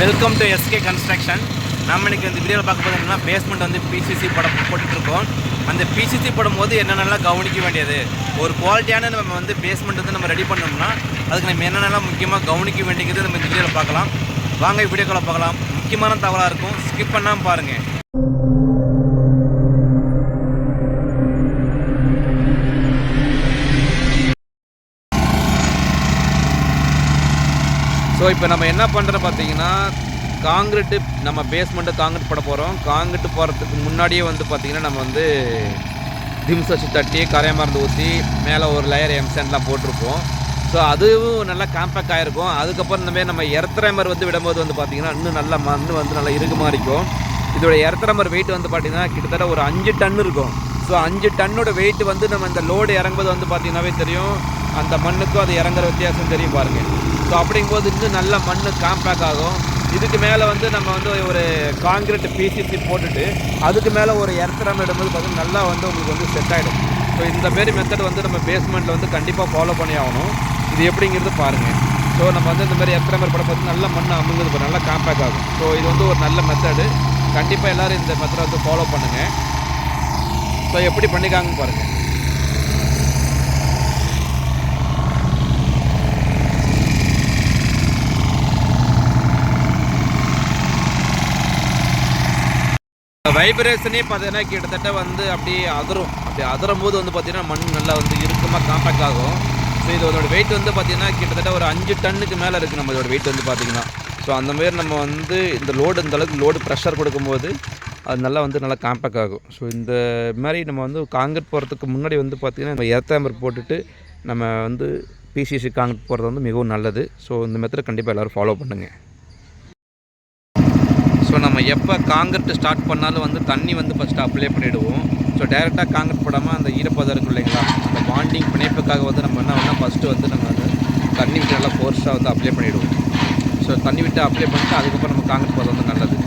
Welcome to SK construction. நம்ம இன்றைக்கி இந்த வீடியோவில் பார்க்க போது என்னென்னா பேஸ்மெண்ட் வந்து பிசிசி படம் போட்டுட்ருக்கோம். அந்த பிசிசி போடும்போது என்னென்னலாம் கவனிக்க வேண்டியது, ஒரு குவாலிட்டியான நம்ம வந்து பேஸ்மெண்ட் வந்து நம்ம ரெடி பண்ணோம்னா அதுக்கு நம்ம என்னென்னலாம் முக்கியமாக கவனிக்க வேண்டியது நம்ம இந்த வீடியோவில் பார்க்கலாம். வாங்க வீடியோக்களை பார்க்கலாம். முக்கியமான தகவலாக இருக்கும், ஸ்கிப் பண்ணாமல் பாருங்கள். ஸோ இப்போ நம்ம என்ன பண்ணுறோம் பார்த்தீங்கன்னா, காங்கிரீட்டு நம்ம பேஸ்மெண்ட்டு காங்கிரீட் போட போகிறோம். காங்கிரீட்டு போகிறதுக்கு முன்னாடியே வந்து பார்த்திங்கன்னா நம்ம வந்து திம்ஸ் வச்சு தட்டி கரையை மருந்து ஊற்றி மேலே ஒரு லேயர் எம்சேண்ட்லாம் போட்டிருப்போம். ஸோ அதுவும் நல்லா காம்பேக்ட் ஆகிருக்கும். அதுக்கப்புறம் இந்தமாரி நம்ம எர்த்ரேமர் வந்து விடும்போது வந்து பார்த்திங்கன்னா இன்னும் நல்லா மண் வந்து நல்லா இறுக்கமாக இருக்கும். இதோட எர்த்ரேமர் வெயிட் வந்து பார்த்திங்கன்னா கிட்டத்தட்ட ஒரு 5 டன் இருக்கும். ஸோ 5 டன்னோட வெயிட் வந்து நம்ம இந்த லோடு இறங்கும்போது வந்து பார்த்திங்கன்னாவே தெரியும், அந்த மண்ணுக்கும் அது இறங்குற வித்தியாசம் தெரியும் பாருங்கள். ஸோ அப்படிங்கும்போது இன்னும் நல்ல மண் காம்பேக்ட் ஆகும். இதுக்கு மேலே வந்து நம்ம வந்து ஒரு காங்கிரீட் பிசிசி போட்டுட்டு அதுக்கு மேலே ஒரு எர்த்ரேமர் இடும்போது பார்த்திங்கன்னா நல்லா வந்து உங்களுக்கு வந்து செட் ஆகிடும். ஸோ இந்த மாரி மெத்தட் வந்து நம்ம பேஸ்மெண்ட்டில் வந்து கண்டிப்பாக ஃபாலோ பண்ணி ஆகணும். இது எப்படிங்கிறது பாருங்கள். ஸோ நம்ம வந்து இந்த மாதிரி எர்த்ரேமர் படம் பார்த்து நல்லா மண் அமுங்குது, நல்லா காம்பேக்ட் ஆகும். ஸோ இது வந்து ஒரு நல்ல மெத்தடு. கண்டிப்பாக எல்லோரும் இந்த மெத்தடை வந்து ஃபாலோ பண்ணுங்கள். ஸோ எப்படி பண்ணிக்காங்கன்னு பாருங்கள். வைப்ரேஷனே பார்த்தீங்கன்னா கிட்டத்தட்ட வந்து அப்படியே அதிரும் போது வந்து பார்த்திங்கன்னா மண் நல்லா வந்து இறுக்கமாக காம்பேக்ட் ஆகும். ஸோ இதோட வெயிட் வந்து பார்த்திங்கன்னா கிட்டத்தட்ட ஒரு 5 டன்னுக்கு மேலே இருக்குது நம்ம இதோட வெயிட் வந்து பார்த்திங்கன்னா. ஸோ அந்தமாரி நம்ம வந்து இந்த லோடு இந்தளவுக்கு லோடு ப்ரெஷர் கொடுக்கும்போது அது நல்லா வந்து நல்லா காம்பேக்ட் ஆகும். ஸோ இந்த மாதிரி நம்ம வந்து காங்கிரீட் போகிறதுக்கு முன்னாடி வந்து பார்த்திங்கன்னா நம்ம எர்த்ரேமர் போட்டுட்டு நம்ம வந்து பிசிசி காங்கிரீட் போகிறது வந்து மிகவும் நல்லது. ஸோ இந்த மெத்தட் கண்டிப்பாக எல்லோரும் ஃபாலோ பண்ணுங்கள். ஸோ நம்ம எப்போ காங்கிரீட் ஸ்டார்ட் பண்ணாலும் வந்து தண்ணி வந்து ஃபஸ்ட்டு அப்ளை பண்ணிவிடுவோம். ஸோ டைரெக்டாக காங்கிரீட் போடாமல் அந்த ஈரப்பதம் இருக்கும் இல்லைங்களா, அந்த பாண்டிங் பிணைப்புக்காக வந்து நம்ம என்ன பண்ணால் ஃபஸ்ட்டு வந்து நம்ம வந்து தண்ணி விட்டு நல்லா ஃபோர்ஸாக வந்து அப்ளை பண்ணிவிடுவோம். ஸோ தண்ணி விட்டு அப்ளை பண்ணிட்டு அதுக்கப்புறம் நம்ம காங்கிரீட் போகிறது வந்து நல்லது.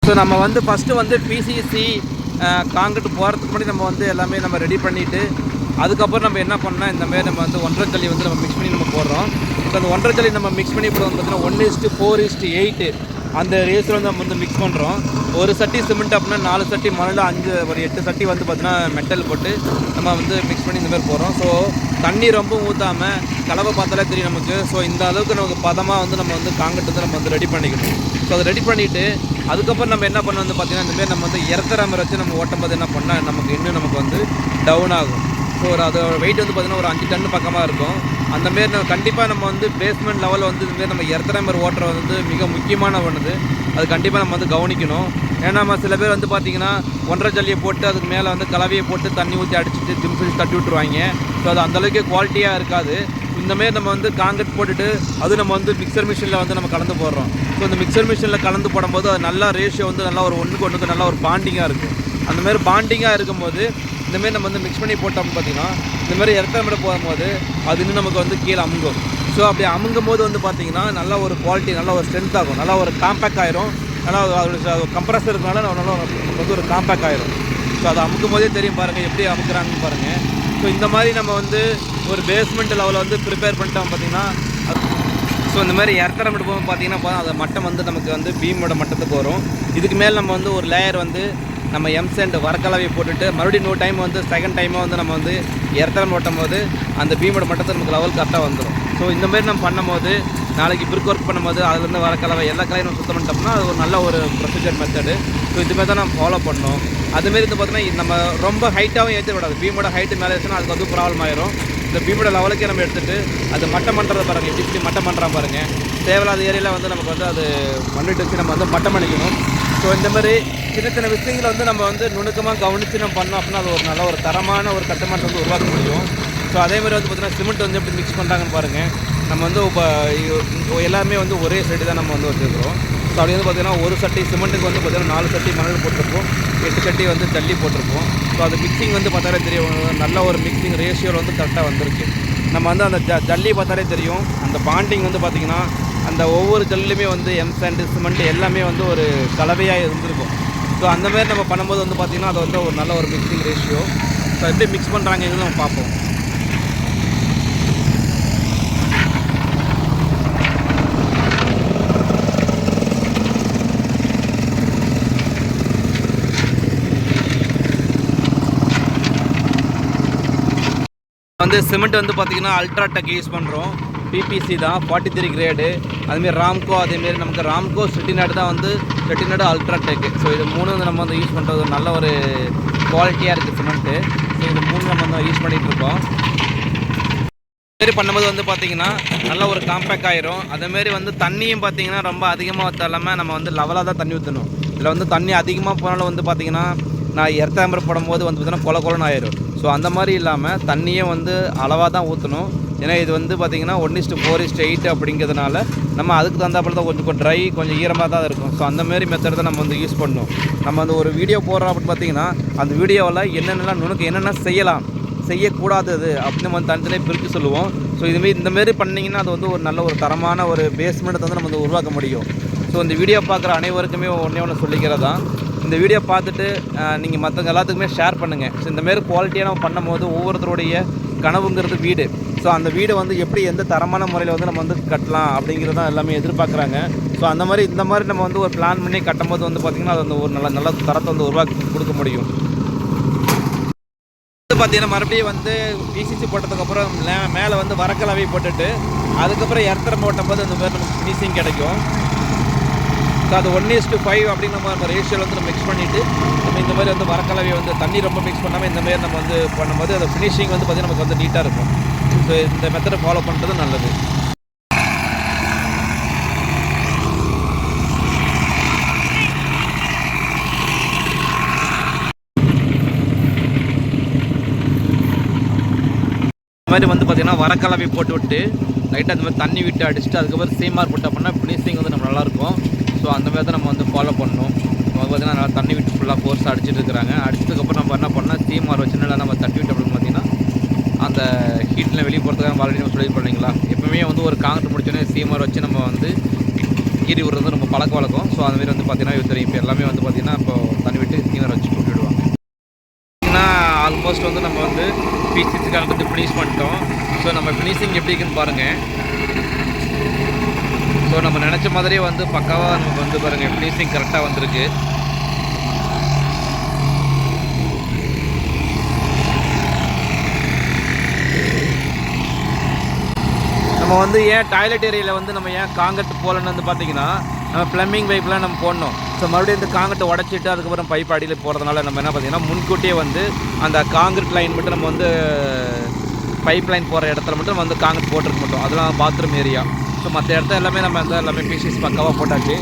ஸோ நம்ம வந்து ஃபஸ்ட்டு வந்து பிசிசி காங்கிரீட் போகிறதுக்கு முன்னாடி நம்ம வந்து எல்லாமே நம்ம ரெடி பண்ணிவிட்டு அதுக்கப்புறம் நம்ம என்ன பண்ணால் இந்தமாரி நம்ம வந்து 1.5 ஜல்லி வந்து நம்ம மிக்ஸ் பண்ணி நம்ம போடுறோம். இப்போ அந்த 1.5 ஜல்லி நம்ம மிக்ஸ் பண்ணி போடுறது பார்த்தீங்கன்னா 1:4:8 அந்த ரேஸில் வந்து நம்ம வந்து மிக்ஸ் பண்ணுறோம். ஒரு சட்டி சிமெண்ட் அப்படின்னா 4 சட்டி மணல், 8 சட்டி வந்து பார்த்திங்கன்னா மெட்டல் போட்டு நம்ம வந்து மிக்ஸ் பண்ணி இந்தமாதிரி போடுறோம். ஸோ தண்ணி ரொம்ப ஊற்றாமல் கலவை பார்த்தாலே தெரியும் நமக்கு. ஸோ இந்த அளவுக்கு நமக்கு பதமாக வந்து நம்ம வந்து காங்கிரீட் வந்து நம்ம வந்து ரெடி பண்ணிக்கணும். ஸோ அதை ரெடி பண்ணிவிட்டு அதுக்கப்புறம் நம்ம என்ன பண்ணோம் வந்து பார்த்திங்கன்னா இந்தமாரி நம்ம வந்து எர்த்ரேமர் வச்சு நம்ம ஓட்டும்போது என்ன பண்ணால் நமக்கு இன்னும் நமக்கு வந்து டவுன் ஆகும். ஸோ அதோட வெயிட் வந்து பார்த்திங்கன்னா ஒரு 5 டன் பக்கமாக இருக்கும். அந்தமாரி நம்ம கண்டிப்பாக நம்ம வந்து பேஸ்மெண்ட் லெவலில் வந்து இதுமாரி நம்ம எர்த்ரேமர் ஓட்டுறது வந்து மிக முக்கியமான ஒன்று. அது கண்டிப்பாக நம்ம வந்து கவனிக்கணும். ஏன்னா நம்ம சில பேர் வந்து பார்த்திங்கன்னா 1.5 ஜல்லியை போட்டு அதுக்கு மேலே வந்து கலவையை போட்டு தண்ணி ஊற்றி அடிச்சுட்டு திம்ஸ் தட்டி விட்டுருவாங்க. ஸோ அது அந்தளவுக்கு குவாலிட்டியாக இருக்காது. இந்தமாரி நம்ம வந்து காங்கிரீட் போட்டுட்டு அது நம்ம வந்து மிக்சர் மிஷினில் வந்து நம்ம கலந்து போடுறோம். ஸோ இந்த மிக்சர் மிஷினில் கலந்து போடும்போது அது நல்லா ரேஷியோ வந்து நல்லா ஒரு ஒன்றுக்கு நல்லா ஒரு பாண்டிங்காக இருக்கும். அந்தமாரி பாண்டிங்காக இருக்கும்போது இந்தமாரி நம்ம வந்து மிக்ஸ் பண்ணி போட்டோம்னு பார்த்திங்கன்னா இந்தமாரி எர்த்ரேமர் போகும்போது அது இன்னும் நமக்கு வந்து கீழே அமுங்கும். ஸோ அப்படி அமுங்கும் போது வந்து பார்த்திங்கன்னா நல்லா ஒரு குவாலிட்டி, நல்லா ஒரு ஸ்ட்ரென்த் ஆகும், நல்லா ஒரு காம்பேக்ட் ஆயிரும். நல்லா அதோட கம்ப்ரஸர் இருக்கனால நல்லா நமக்கு வந்து ஒரு காம்பேக்ட் ஆயிரும். ஸோ அதை அமுக்கும் போதே தெரியும் பாருங்கள் எப்படி அமுக்குறாங்கன்னு பாருங்கள். ஸோ இந்த மாதிரி நம்ம வந்து ஒரு பேஸ்மெண்ட் லெவலில் வந்து ப்ரிப்பேர் பண்ணிட்டோம் பார்த்திங்கன்னா. ஸோ இந்த மாதிரி எர்த்ரேமர் போகும் பார்த்திங்கன்னா அது மட்டம் வந்து நமக்கு வந்து பீமோட மட்டத்துக்கு வரும். இதுக்கு மேலே நம்ம வந்து ஒரு லேயர் வந்து நம்ம எம்சேண்ட் வரக்கலவையை போட்டுட்டு மறுபடியும் 1 டைம் வந்து செகண்ட் டைமாக வந்து நம்ம வந்து எர்த்ரேமர் ஓட்டும் போது அந்த பீமோட மட்டத்தை நமக்கு லெவல் கரெக்டாக வந்துடும். ஸோ இந்தமாரி நம்ம பண்ணும்போது நாளைக்கு பிரிக் ஒர்க் பண்ணும்போது அதுலேருந்து வர கலவை எல்லா கலையும் நம்ம சுத்தம் பண்ணிட்டோம்னா அது ஒரு நல்ல ஒரு ப்ரொசீஜர் மெத்தடு. ஸோ இதுமாதிரி தான் நம்ம ஃபாலோ பண்ணணும். அதுமாரி வந்து பார்த்தீங்கன்னா நம்ம ரொம்ப ஹைட்டாகவும் ஏற்ற விடாது. பீமோட ஹைட்டு மேலே ஏற்றினா அதுக்கு வந்து ப்ராப்ளம் ஆயிரும். இந்த பீமோட லெவலுக்கே நம்ம எடுத்துகிட்டு அது மட்டம் பண்ணுறதை பாருங்கள், எப்படி மட்டம் பண்ணுறான் பாருங்கள். தேவையில்லாத ஏரியாவில் வந்து நமக்கு வந்து அது மண்ணிட்டு வச்சு நம்ம வந்து மட்டம் பண்ணிக்கணும். ஸோ இந்தமாதிரி சின்ன சின்ன விஷயங்களை வந்து நம்ம வந்து நுணுக்கமாக கவனித்து நம்ம பண்ணோம் அப்படின்னா அது ஒரு நல்ல ஒரு தரமான ஒரு கட்டுமானத்தை வந்து உருவாக்க முடியும். ஸோ அதேமாதிரி வந்து பார்த்திங்கன்னா சிமெண்ட் வந்து எப்படி மிக்ஸ் பண்ணுறாங்கன்னு பாருங்கள். நம்ம வந்து இப்போ எல்லாமே வந்து ஒரே சைடு தான் நம்ம வந்து வச்சுருக்கிறோம். ஸோ அப்படி வந்து பார்த்திங்கன்னா ஒரு சட்டி சிமெண்ட்டுக்கு வந்து பார்த்திங்கன்னா 4 சட்டி மணல் போட்டிருப்போம், 8 சட்டி வந்து ஜல்லி போட்டிருப்போம். ஸோ அது மிக்சிங் வந்து பார்த்தாலே தெரியும், நல்ல ஒரு மிக்சிங் ரேஷியோவில் வந்து கரெக்டாக வந்துருக்கு. நம்ம வந்து அந்த ஜல்லி பார்த்தாலே தெரியும், அந்த பாண்டிங் வந்து பார்த்திங்கன்னா அந்த ஒவ்வொரு ஜல்லுமே வந்து சாண்டு சிமெண்ட் எல்லாமே வந்து ஒரு கலவையாக இருந்திருக்கும். ஸோ அந்தமாரி நம்ம பண்ணும்போது வந்து பார்த்திங்கன்னா அது வந்து ஒரு நல்ல ஒரு மிக்சிங் ரேஷியோ. ஸோ எப்படி மிக்ஸ் பண்ணுறாங்கன்னு நம்ம பார்ப்போம். வந்து சிமெண்ட் வந்து பார்த்திங்கன்னா அல்ட்ராடெக் யூஸ் பண்ணுறோம், பிபிசி தான் 43 கிரேடு. அதுமாரி ராம்கோ, அதேமாரி நமக்கு ராம்கோ செட்டிநாடு தான் வந்து செட்டிநாடு அல்ட்ராடெக். ஸோ இது 3 வந்து நம்ம வந்து யூஸ் பண்ணுறது நல்ல ஒரு குவாலிட்டியாக இருக்குது சிமெண்ட்டு. ஸோ இது 3 நம்ம வந்து யூஸ் பண்ணிகிட்ருக்கோம். இதுமாரி பண்ணும்போது வந்து பார்த்திங்கன்னா நல்ல ஒரு காம்பேக்ட் ஆயிரும். அதேமாரி வந்து தண்ணியும் பார்த்திங்கன்னா ரொம்ப அதிகமாக ஊற்றாமல் நம்ம வந்து லெவலாக தான் தண்ணி ஊற்றணும். இதில் வந்து தண்ணி அதிகமாக போனாலும் வந்து பார்த்திங்கன்னா நான் எர்த்தாம்பரை போடும்போது வந்து பார்த்திங்கன்னா கொலன்னு ஆயிரும். ஸோ அந்த மாதிரி இல்லாமல் தண்ணியும் வந்து அளவாக தான் ஊற்றணும். ஏன்னா இது வந்து பார்த்திங்கன்னா 1:4:8 அப்படிங்கிறதுனால நம்ம அதுக்கு தகுந்தாப்பில் தான் கொஞ்சம் ட்ரை, கொஞ்சம் ஈரமாக தான் இருக்கும். ஸோ அந்தமாரி மெத்தட் தான் நம்ம வந்து யூஸ் பண்ணணும். நம்ம வந்து ஒரு வீடியோ போடுறோம் அப்படின்னு பார்த்திங்கன்னா அந்த வீடியோவில் என்னென்னலாம் நுணுக்கு என்னென்ன செய்யலாம், செய்யக்கூடாதது அப்படின்னு நம்ம தனித்தனியாக பிரித்து சொல்லுவோம். ஸோ இதுமாரி இந்தமாரி பண்ணிங்கன்னா அது வந்து ஒரு நல்ல ஒரு தரமான ஒரு பேஸ்மெண்ட்டை வந்து நம்ம வந்து உருவாக்க முடியும். ஸோ இந்த வீடியோ பார்க்குற அனைவருக்குமே ஒன்று சொல்லிக்கிறது தான், இந்த வீடியோ பார்த்துட்டு நீங்கள் மற்றவங்க எல்லாத்துக்குமே ஷேர் பண்ணுங்கள். ஸோ இந்தமாரி குவாலிட்டியாக நம்ம பண்ணும்போது ஒவ்வொருத்தருடைய கனவுங்கிறது வீடு. ஸோ அந்த வீடை வந்து எப்படி எந்த தரமான முறையில் வந்து நம்ம வந்து கட்டலாம் அப்படிங்கிறது தான் எல்லாமே எதிர்பார்க்குறாங்க. ஸோ அந்த மாதிரி இந்த மாதிரி நம்ம வந்து ஒரு பிளான் பண்ணி கட்டும்போது வந்து பார்த்திங்கன்னா அது வந்து ஒரு நல்ல தரத்தை வந்து உருவாக்கி கொடுக்க முடியும். பார்த்திங்கன்னா மறுபடியும் வந்து பிசிசி போட்டதுக்கப்புறம் மேலே வந்து வரக்கலவை போட்டுட்டு அதுக்கப்புறம் எர்த்தரம் போட்டும்போது அந்த மாதிரி நமக்கு ஃபினிஷிங் கிடைக்கும். ஸோ அது 1:5 அப்படின்னு நம்ம ரேஷியோவில் வந்து நம்ம மிக்ஸ் பண்ணிவிட்டு நம்ம இந்த மாதிரி வந்து வரக்கலவையை வந்து தண்ணி ரொம்ப மிக்ஸ் பண்ணாமல் இந்த மாதிரி நம்ம வந்து பண்ணும்போது அந்த ஃபினிஷிங் வந்து பார்த்திங்கன்னா நமக்கு வந்து நீட்டாக இருக்கும். ஸோ இந்த மெத்தடை ஃபாலோ பண்ணுறது நல்லது. இந்த மாதிரி வந்து பார்த்திங்கன்னா வரக்கலவை போட்டு விட்டு லைட்டாக அந்த மாதிரி தண்ணி விட்டு அடிச்சுட்டு அதுக்கப்புறம் சீமார் போட்டு அப்படின்னா ஃபினிஷிங் வந்து நம்ம நல்லாயிருக்கும். ஸோ அந்த மாதிரி தான் நம்ம வந்து ஃபாலோ பண்ணணும். பார்த்திங்கன்னா நல்லா தண்ணி விட்டு ஃபுல்லாக ஃபோர்ஸ் அடிச்சுட்டு இருக்கிறாங்க. அடிச்சதுக்கப்புறம் நம்ம என்ன பண்ணால் சீமார் வச்சு நல்லா நம்ம தட்டி விட்டு அப்படின்னு பார்த்திங்கன்னா அந்த ஹீட்டில் வெளியே போகிறதுக்காக நம்ம ஆல்ரெடி நம்ம சொல்லி பண்ணிங்களா, எப்பவுமே வந்து ஒரு காங்கிரட் முடிச்சோன்னே சீமார் வச்சு நம்ம வந்து கீறி விடுறது நம்ம பழக்க வழக்கம். ஸோ அதுமாரி வந்து பார்த்திங்கன்னா தெரியும், இப்போ எல்லாமே வந்து பார்த்திங்கன்னா இப்போ தண்ணி விட்டு சீமார் வச்சு போட்டு விடுவாங்க. பார்த்திங்கன்னா ஆல்மோஸ்ட் வந்து நம்ம வந்து பிசிசிக்காக வந்து ஃபினிஷ் பண்ணிட்டோம். ஸோ நம்ம ஃபினிஷிங் எப்படி இருக்குன்னு பாருங்கள். ஸோ நம்ம நினச்ச மாதிரியே வந்து பக்காவாக நமக்கு வந்து பாருங்கள் ஃபினிஷிங் கரெக்டாக வந்திருக்கு. நம்ம வந்து ஏன் டாய்லெட் ஏரியாவில் வந்து நம்ம ஏன் காங்கிரட் போகலன்னு வந்து பார்த்திங்கன்னா நம்ம ப்ளம்பிங் பைப்லாம் நம்ம போடணும். ஸோ மறுபடியும் இந்த காங்கிரட்டை உடச்சிட்டு அதுக்கப்புறம் பைப் அடியில் போகிறதுனால நம்ம என்ன பார்த்திங்கன்னா முன்கூட்டியே வந்து அந்த காங்கிரட் லைன் மட்டும் நம்ம வந்து பைப் லைன் போகிற இடத்துல மட்டும் நம்ம வந்து காங்கிரட் போட்டிருக்க மாட்டோம். அதெல்லாம் பாத்ரூம் ஏரியா. ஸோ மற்ற இடத்த எல்லாமே நம்ம வந்து எல்லாமே பிசிஸ் பக்காவாக போட்டாச்சு.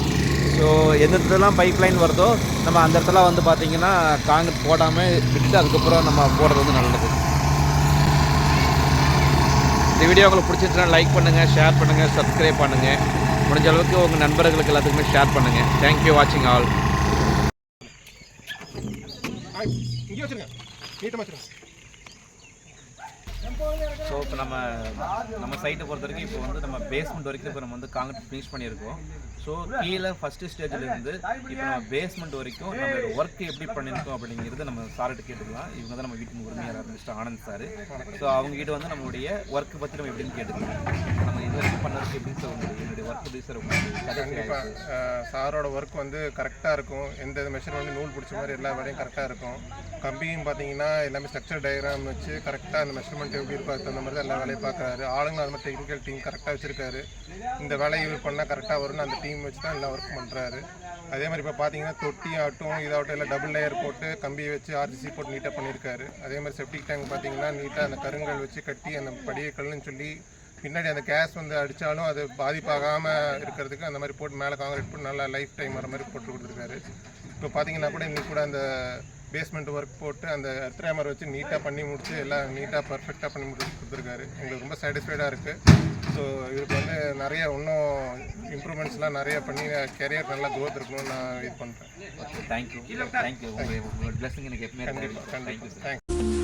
ஸோ எந்த இடத்துலாம் பைப் லைன் வருதோ நம்ம அந்த இடத்துல வந்து பார்த்திங்கன்னா காங்கிரட் போடாமல் விட்டு அதுக்கப்புறம் நம்ம போடுறது வந்து நல்லது. இந்த வீடியோ உங்களுக்கு பிடிச்சிருச்சுன்னா லைக் பண்ணுங்கள், ஷேர் பண்ணுங்கள், சப்ஸ்கிரைப் பண்ணுங்கள். முடிஞ்ச அளவுக்கு உங்கள் நண்பர்களுக்கு எல்லாத்துக்குமே ஷேர் பண்ணுங்கள். தேங்க்யூ வாட்சிங் ஆல். ஸோ இப்போ நம்ம சைட்டை பொறுத்த வரைக்கும் இப்போ வந்து நம்ம பேஸ்மெண்ட் வரைக்கும் இப்போ நம்ம வந்து காங்கிரட் ஃபினிஷ் பண்ணியிருக்கோம். ஸோ கீழே ஃபஸ்ட்டு ஸ்டேஜிலேருந்து இப்போ நம்ம பேஸ்மெண்ட் வரைக்கும் நம்மளோட ஒர்க் எப்படி பண்ணியிருக்கோம் அப்படிங்கிறது நம்ம சார்கிட்ட கேட்டுக்கலாம். இவங்க தான் நம்ம வீட்டுக்கு உரிமையாளர் மிஸ்டர் ஆனந்த் சார். ஸோ அவங்ககிட்ட வந்து நம்மளுடைய ஒர்க்கு பற்றி நம்ம எப்படின்னு கேட்டுக்கலாம். நம்ம இது வரைக்கும் பண்ணதுக்கு எப்படின்னு சொல்ல என்னுடைய ஒர்க் எப்படி சார் கண்டிப்பாக சாரோட ஒர்க் வந்து கரெக்டாக இருக்கும். எந்த மெஷர்மெண்ட் நூல் பிடிச்ச மாதிரி எல்லா வேலையும் கரெக்டாக இருக்கும். கம்பியும் பார்த்தீங்கன்னா எல்லாமே ஸ்ட்ரக்சர் டயக்ராம் வச்சு கரெக்டாக அந்த மெஷர்மெண்ட் எப்படி இருக்கோ அந்த மாதிரி தான் எல்லா வேலையும் பார்க்குறாரு. ஆளுங்களும் அது மாதிரி டெக்னிக்கல் டீம் கரெக்டாக வச்சுருக்காரு. இந்த வேலையை இவர் பண்ணால் கரெக்டாக வரும்னு அந்த டீம் வச்சு தான் எல்லா ஒர்க் பண்ணுறாரு. அதே மாதிரி இப்போ பார்த்தீங்கன்னா தொட்டி ஆகட்டும் இதாகட்டும் எல்லாம் டபுள் லேயர் போட்டு கம்பியை வச்சு ஆர்சிசி போட்டு நீட்டாக பண்ணியிருக்காரு. அதே மாதிரி செப்டிக் டேங்க் பார்த்தீங்கன்னா நீட்டாக அந்த கருங்கல் வச்சு கட்டி அந்த படியக்கல்னு சொல்லி பின்னாடி அந்த கேஸ் வந்து அடித்தாலும் அது பாதிப்பாகாமல் இருக்கிறதுக்கு அந்த மாதிரி போட்டு மேலே காங்கிரீட் போட்டு நல்லா லைஃப் டைம் வர மாதிரி போட்டு கொடுத்துருக்காரு. இப்போ பார்த்தீங்கன்னா கூட இன்றைக்கி கூட அந்த பேஸ்மெண்ட் ஒர்க் போட்டு அந்த எர்த்ரேமர் வச்சு நீட்டாக பண்ணி முடிச்சு எல்லாம் நீட்டாக பர்ஃபெக்டாக பண்ணி முடிச்சு கொடுத்துருக்காரு. எங்களுக்கு ரொம்ப சாட்டிஸ்ஃபைடாக இருக்குது. ஸோ இதுக்கு வந்து நிறைய இன்னும் இம்ப்ரூவ்மெண்ட்ஸ்லாம் நிறைய பண்ணி கெரியர் நல்லா க்ரோத் இருக்கணும்னு நான் இது பண்ணுறேன். Okay, thank you. உங்களோட பிளஸிங் எனக்கு எப்பவுமே கண்டிப்பாக தேங்க்யூ.